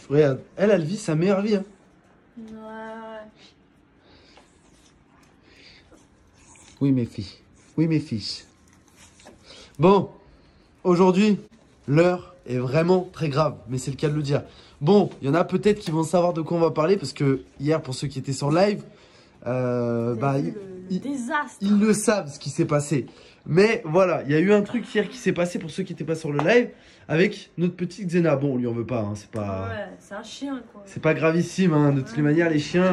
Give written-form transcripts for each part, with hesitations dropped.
Regarde, elle vit sa meilleure vie. Hein. Ouais. Oui, mes filles. Oui, mes fils. Bon, aujourd'hui, l'heure est vraiment très grave, mais c'est le cas de le dire. Bon, il y en a peut-être qui vont savoir de quoi on va parler, parce que hier, pour ceux qui étaient sur live, Désastre. ils le savent ce qui s'est passé. Mais voilà, il y a eu un truc hier qui s'est passé pour ceux qui n'étaient pas sur le live, avec notre petite Xena. Bon, on lui en veut pas, hein, c'est pas... Ouais, c'est un chien quoi. C'est pas gravissime, hein, de toutes les manières, les chiens...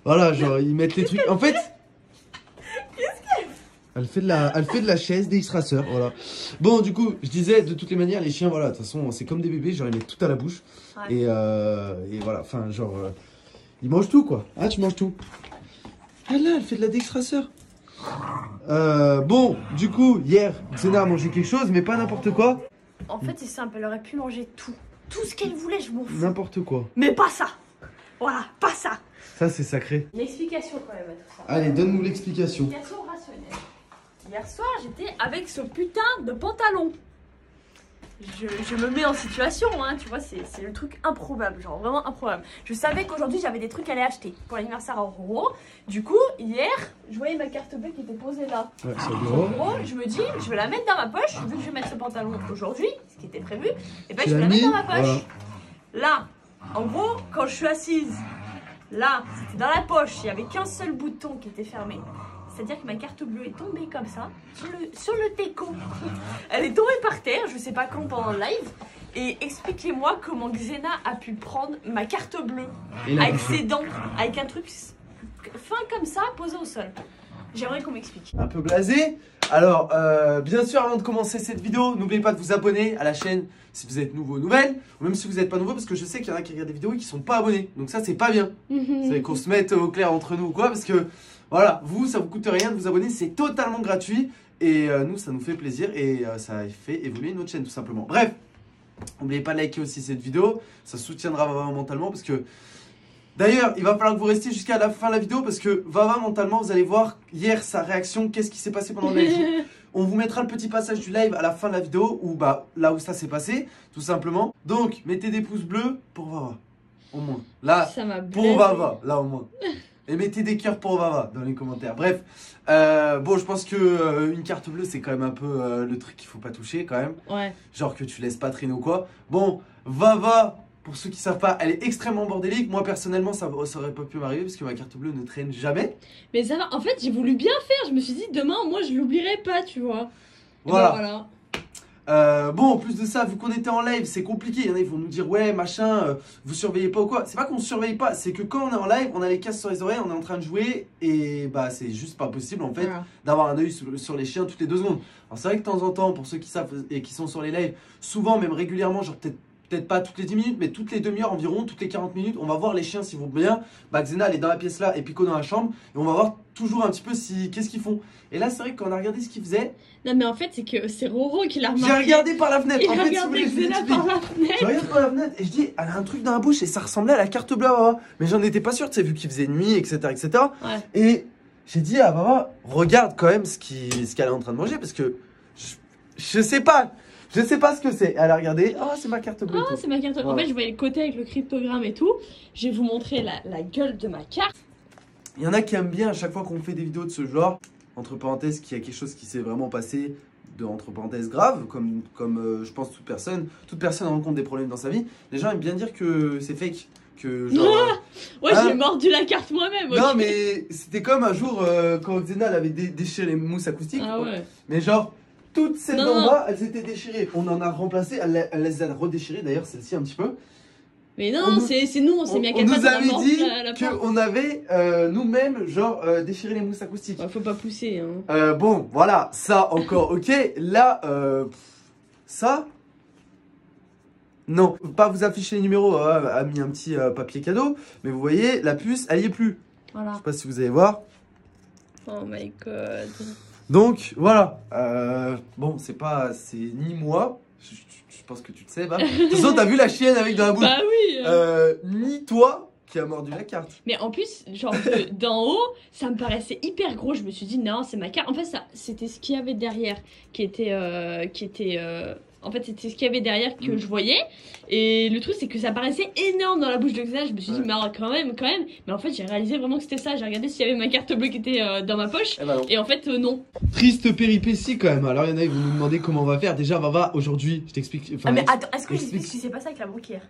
voilà, genre, ils mettent les trucs... En fait... Elle fait de la chaise des extraceurs, voilà. Bon, du coup, je disais, de toutes les manières, les chiens, voilà, de toute façon, c'est comme des bébés, genre, ils mettent tout à la bouche. Ouais. Et voilà, enfin, genre, ils mangent tout, quoi. Ah, tu manges tout. Ah là, elle fait de la dextraceur. Bon, du coup, hier, Xena a mangé quelque chose, mais pas n'importe quoi. En fait, c'est simple, elle aurait pu manger tout. Tout ce qu'elle voulait, je m'en fous. N'importe quoi. Mais pas ça. Voilà, pas ça. Ça, c'est sacré. Une explication quand même à tout ça. Allez, donne-nous l'explication. Explication rationnelle. Hier soir, j'étais avec ce putain de pantalon. Je me mets en situation, hein, tu vois, c'est le truc improbable, genre vraiment improbable. Je savais qu'aujourd'hui, j'avais des trucs à aller acheter pour l'anniversaire à Roro. Du coup, hier, je voyais ma carte bleue qui était posée là. Ouais, c'est bureau. Je me dis, je vais la mettre dans ma poche, vu que je vais mettre ce pantalon aujourd'hui, ce qui était prévu, et ben je vais la mettre dans ma poche. Voilà. Là, en gros, quand je suis assise, là, c'était dans la poche, il n'y avait qu'un seul bouton qui était fermé. C'est-à-dire que ma carte bleue est tombée comme ça, sur le teco. Elle est tombée par terre, je sais pas quand pendant le live. Et expliquez-moi comment Xena a pu prendre ma carte bleue avec ses dents, avec un truc fin comme ça, posé au sol. J'aimerais qu'on m'explique. Un peu blasé. Alors, bien sûr, avant de commencer cette vidéo, n'oubliez pas de vous abonner à la chaîne si vous êtes nouveau ou nouvelle, ou même si vous n'êtes pas nouveau, parce que je sais qu'il y en a qui regardent des vidéos et qui sont pas abonnés. Donc ça, c'est pas bien. C'est qu'on se mette au clair entre nous ou quoi, parce que voilà, vous, ça vous coûte rien de vous abonner, c'est totalement gratuit. Et nous, ça nous fait plaisir et ça fait évoluer notre chaîne tout simplement. Bref, n'oubliez pas de liker aussi cette vidéo, ça soutiendra Vava mentalement parce que... D'ailleurs, il va falloir que vous restiez jusqu'à la fin de la vidéo parce que Vava mentalement, vous allez voir hier sa réaction, qu'est-ce qui s'est passé pendant le live. On vous mettra le petit passage du live à la fin de la vidéo où là où ça s'est passé, tout simplement. Donc, mettez des pouces bleus pour Vava, au moins. Là, pour Vava, là au moins. Et mettez des cœurs pour Vava dans les commentaires. Bref, bon, je pense que une carte bleue, c'est quand même un peu le truc qu'il faut pas toucher quand même. Ouais. Genre que tu laisses pas traîner ou quoi. Bon, Vava, pour ceux qui savent pas, elle est extrêmement bordélique. Moi, personnellement, ça aurait pas pu m'arriver parce que ma carte bleue ne traîne jamais. Mais ça va, en fait, j'ai voulu bien faire. Je me suis dit, demain, moi, je l'oublierai pas, tu vois. Voilà. Ben, voilà. Bon, en plus de ça, vu qu'on était en live, c'est compliqué. Il y en a, ils vont nous dire, ouais, machin, vous surveillez pas ou quoi. C'est pas qu'on surveille pas, c'est que quand on est en live, on a les casques sur les oreilles, on est en train de jouer et c'est juste pas possible en fait d'avoir un œil sur les chiens toutes les 2 secondes. Alors c'est vrai que de temps en temps, pour ceux qui savent et qui sont sur les lives, souvent, même régulièrement, genre peut-être pas toutes les 10 minutes, mais toutes les demi-heures environ, toutes les 40 minutes, on va voir les chiens s'ils vont bien. Xena, elle est dans la pièce là et Pico dans la chambre et on va voir toujours un petit peu qu'est-ce qu'ils font. Et là, c'est vrai que quand on a regardé ce qu'ils faisaient. Non, mais en fait, c'est que c'est Roro qui l'a remarqué. J'ai regardé par la fenêtre. Il a regardé Xena par la fenêtre. Je regarde par la fenêtre et je dis, elle a un truc dans la bouche et ça ressemblait à la carte bleue à Vava. Mais j'en étais pas sûr, tu sais, vu qu'il faisait nuit, etc. etc. Ouais. Et j'ai dit à Vava, regarde quand même ce qu'elle est en train de manger parce que je sais pas. Je sais pas ce que c'est. Elle a regardé. Oh, c'est ma carte bleue. Ah, c'est ma carte bleue. En fait, je voyais le côté avec le cryptogramme et tout. Je vais vous montrer la gueule de ma carte. Il y en a qui aiment bien à chaque fois qu'on fait des vidéos de ce genre. Entre parenthèses, qu'il y a quelque chose qui s'est vraiment passé. Entre parenthèses grave, comme je pense toute personne rencontre des problèmes dans sa vie. Les gens aiment bien dire que c'est fake. Que genre. Ouais, j'ai mordu la carte moi-même. Non, okay. Mais c'était comme un jour quand Xena elle avait déchiré les mousses acoustiques. Ah ouais. Mais genre. Toutes celles d'en bas, elles étaient déchirées. On en a remplacé, elle les a redéchirées d'ailleurs, celle-ci un petit peu. Mais non, c'est nous, on s'est mis à quatre pattes. On nous avait dit qu'on avait nous-mêmes, genre, déchiré les mousses acoustiques. Ouais, faut pas pousser. Hein. Bon, voilà, ça encore, ok. Là, ça. Non, pas vous afficher les numéros, a mis un petit papier cadeau. Mais vous voyez, la puce, elle y est plus. Voilà. Je sais pas si vous allez voir. Oh my god. Donc voilà, bon c'est ni moi, je pense que tu le sais, bah. De toute façon t'as vu la chienne avec dans la bouche. Bah oui. Ni toi qui a mordu la carte. Mais en plus, genre d'en haut, ça me paraissait hyper gros, je me suis dit non c'est ma carte. En fait c'était ce qu'il y avait derrière qui était En fait, c'était ce qu'il y avait derrière que je voyais. Et le truc, c'est que ça paraissait énorme dans la bouche de Xena. Je me suis dit, mais alors, quand même. Mais en fait, j'ai réalisé vraiment que c'était ça. J'ai regardé s'il y avait ma carte bleue qui était dans ma poche. Et en fait, non. Triste péripétie quand même. Alors, il y en a, ils vont nous demander comment on va faire. Déjà, Vava, aujourd'hui, je t'explique. Ah, mais attends, est-ce que j'explique ce qui s'est passé avec la banquière?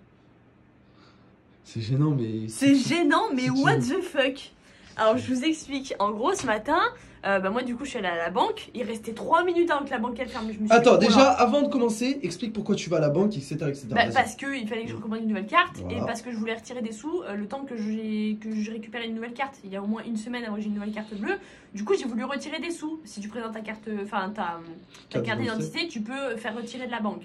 C'est gênant, mais. C'est gênant, mais what the fuck? Alors, je vous explique. En gros, ce matin. Moi du coup je suis allée à la banque, il restait 3 minutes avant que la banque elle ferme. Attends, déjà avant de commencer, explique pourquoi tu vas à la banque, etc. Parce qu'il fallait que je recommande une nouvelle carte et parce que je voulais retirer des sous le temps que je récupère une nouvelle carte. Il y a au moins une semaine avant que j'ai une nouvelle carte bleue. Du coup j'ai voulu retirer des sous. Si tu présentes ta carte, enfin ta carte d'identité, tu peux faire retirer de la banque.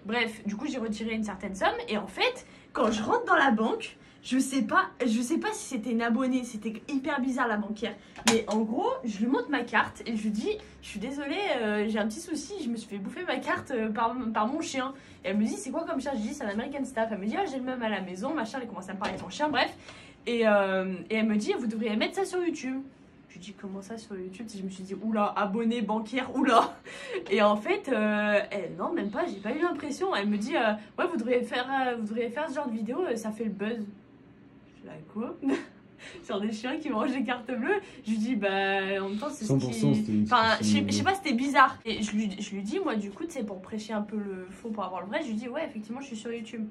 Bref, du coup j'ai retiré une certaine somme et en fait quand je rentre dans la banque, je sais pas si c'était une abonnée, c'était hyper bizarre la banquière. Mais en gros, je lui montre ma carte et je lui dis, je suis désolée, j'ai un petit souci, je me suis fait bouffer ma carte par mon chien. Et elle me dit, c'est quoi comme chien? Je dis, c'est un American Staff. Elle me dit, ah, j'ai le même à la maison, machin, elle commence à me parler de son chien, bref. Et elle me dit, vous devriez mettre ça sur YouTube. Je lui dis, comment ça sur YouTube? Je me suis dit, oula, abonné, banquière, oula. Et en fait, non, même pas, j'ai pas eu l'impression. Elle me dit, ouais, vous devriez faire ce genre de vidéo, ça fait le buzz. Je la quoi? Sur des chiens qui mangent des cartes bleues. Je lui dis, bah, en même temps, c'est ce qui... Enfin, je sais pas, c'était bizarre. Et je lui dis, moi, du coup, c'est pour prêcher un peu le faux pour avoir le vrai. Je lui dis, ouais, effectivement, je suis sur YouTube.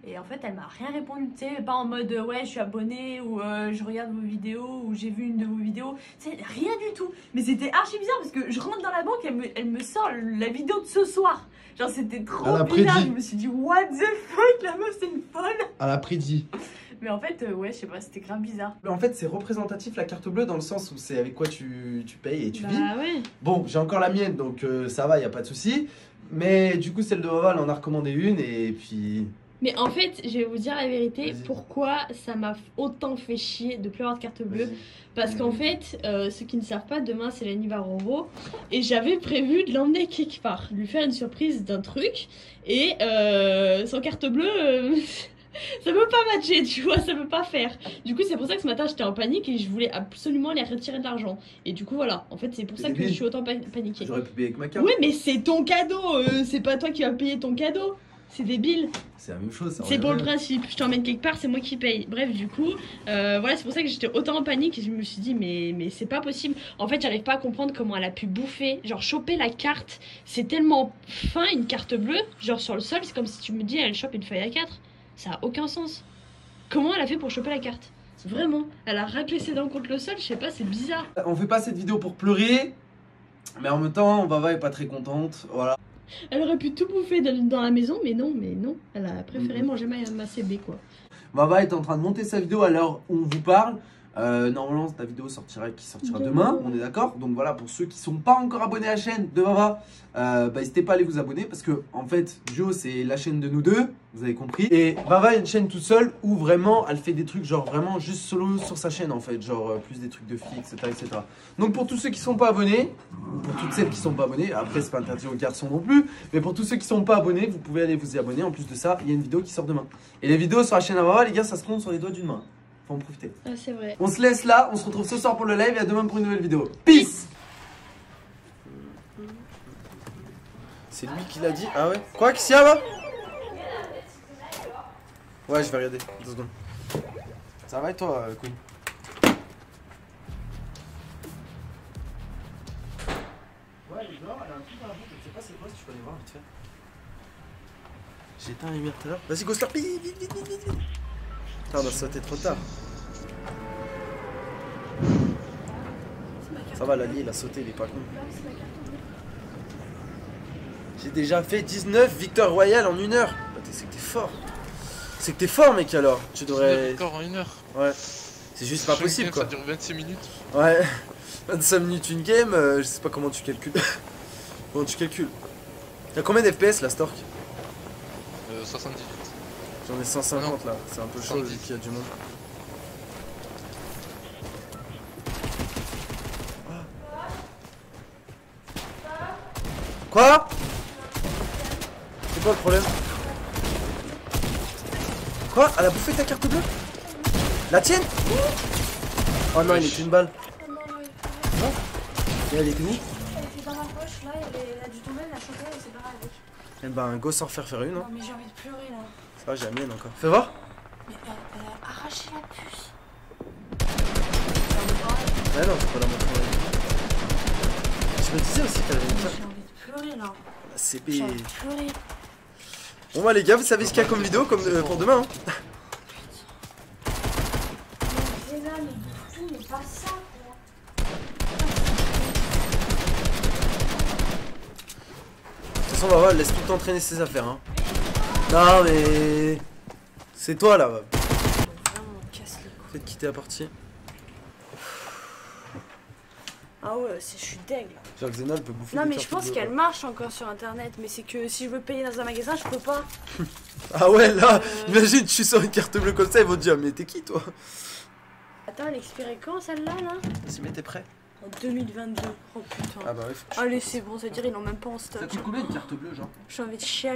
Et en fait, elle m'a rien répondu, tu sais, pas en mode, ouais, je suis abonnée, ou je regarde vos vidéos, ou j'ai vu une de vos vidéos. Tu sais, rien du tout. Mais c'était archi bizarre parce que je rentre dans la banque, elle me sort la vidéo de ce soir. Genre, c'était trop bizarre. Je me suis dit, what the fuck, la meuf, c'est une folle. Elle a prédit. Mais en fait, ouais, je sais pas, c'était grave bizarre. Mais en fait, c'est représentatif la carte bleue dans le sens où c'est avec quoi tu payes et tu vis. Ouais. Bon, j'ai encore la mienne, donc ça va, y a pas de souci. Mais du coup, celle de Vava, elle en a recommandé une et puis... Mais en fait, je vais vous dire la vérité, pourquoi ça m'a autant fait chier de plus avoir de carte bleue. Parce qu'en fait, ceux qui ne savent pas, demain c'est l'anniversaire Roro. Et j'avais prévu de l'emmener quelque part, de lui faire une surprise d'un truc. Et sans carte bleue... ça peut pas matcher, tu vois, ça peut pas faire. Du coup, c'est pour ça que ce matin j'étais en panique et je voulais absolument aller retirer de l'argent. Et du coup, voilà, en fait, c'est pour ça que je suis autant paniquée. J'aurais pu payer avec ma carte. Oui, mais c'est ton cadeau, c'est pas toi qui vas payer ton cadeau. C'est débile. C'est la même chose. C'est pour le principe. Je t'emmène quelque part, c'est moi qui paye. Bref, du coup, voilà, c'est pour ça que j'étais autant en panique et je me suis dit, mais c'est pas possible. En fait, j'arrive pas à comprendre comment elle a pu bouffer, genre choper la carte. C'est tellement fin, une carte bleue, genre sur le sol, c'est comme si tu me dis, elle chope une feuille A4. Ça a aucun sens. Comment elle a fait pour choper la carte? Vraiment, elle a raclé ses dents contre le sol, je sais pas, c'est bizarre. On fait pas cette vidéo pour pleurer, mais en même temps, Vava est pas très contente, voilà. Elle aurait pu tout bouffer dans la maison, mais non, elle a préféré manger ma CB, quoi. Vava est en train de monter sa vidéo à l'heure où on vous parle. Normalement, ta vidéo sortira demain, on est d'accord. Donc voilà, pour ceux qui sont pas encore abonnés à la chaîne de Vava, n'hésitez pas à aller vous abonner parce que en fait, Duo c'est la chaîne de nous deux, vous avez compris. Et Vava a une chaîne toute seule où vraiment elle fait des trucs genre vraiment juste solo sur sa chaîne en fait, genre plus des trucs de filles, etc. Donc pour tous ceux qui sont pas abonnés, pour toutes celles qui sont pas abonnées, après c'est pas interdit aux garçons non plus, mais pour tous ceux qui sont pas abonnés, vous pouvez aller vous y abonner. En plus de ça, il y a une vidéo qui sort demain. Et les vidéos sur la chaîne à Vava, les gars, ça se compte sur les doigts d'une main. Faut en profiter. Ah, c'est vrai. On se laisse là, on se retrouve ce soir pour le live et à demain pour une nouvelle vidéo. Peace. C'est lui qui l'a dit. Ah ouais. Quoi, qu'est-ce qu'il y a là? Ouais, je vais regarder. 2 secondes. Ça va et toi, Queen? Ouais, elle est dehors, elle a un truc dans la bouche. Je sais pas c'est quoi, si tu peux aller voir vite fait. J'ai éteint la lumière tout à l'heure. Vas-y, Ghoster, vite. Putain, on a sauté trop tard. Ça va, Lali, il a sauté, il est pas con. J'ai déjà fait 19 victoires royales en 1 heure. Bah, c'est que t'es fort. C'est que t'es fort, mec, alors. Tu devrais. Victoires en 1 heure. Ouais. C'est juste pas possible, quoi. Ça dure 26 minutes. Ouais. 25 minutes une game, je sais pas comment tu calcules. Comment tu calcules? Y'a combien d'FPS là, Stork? 78. J'en ai 150 là, c'est un peu chaud vu qu'il y a du monde. Quoi? C'est quoi le problème? Quoi? Elle a bouffé ta carte bleue? La tienne? Oh non, il est une balle. Et elle était où? Elle était dans ma poche, là, elle a dû tomber, elle a chopé, elle s'est barrée avec. Eh ben, go sans faire une. Hein. Non, mais j'ai envie de pleurer là. Ça va, j'ai la mienne encore. Fais voir. Mais elle a arraché la puce. Ouais, non, faut pas la montrer. Je me disais aussi qu'elle avait une carte. J'ai envie de pleurer là. C'est J'ai envie de pleurer. Bon, bah, les gars, vous savez ce qu'il y a comme vidéo comme, pour demain. Hein. Mais là, mais du tout, mais pas ça quoi. De toute façon, on va voir, laisse tout le temps traîner ses affaires. Hein. Non, mais. C'est toi là. Vraiment, on casse les couilles. Faites quitter la partie. Ah ouais, je suis deg là. Genre que Xena, elle peut bouffer. Non, des mais je cartouches pense de- qu'elle marche encore sur internet, mais c'est que si je veux payer dans un magasin, je peux pas. Ah ouais, là, imagine, tu sors une carte bleue comme ça, ils vont te dire, mais t'es qui toi? Attends, elle expirait quand celle-là là? Si, mais t'es prêt? En 2022. Oh putain. Ah bah ouais, faut que je- Allez, c'est bon, c'est-à-dire ils l'ont même pas en stock. Ça coûte combien une carte bleue, genre? J'ai envie de chialer.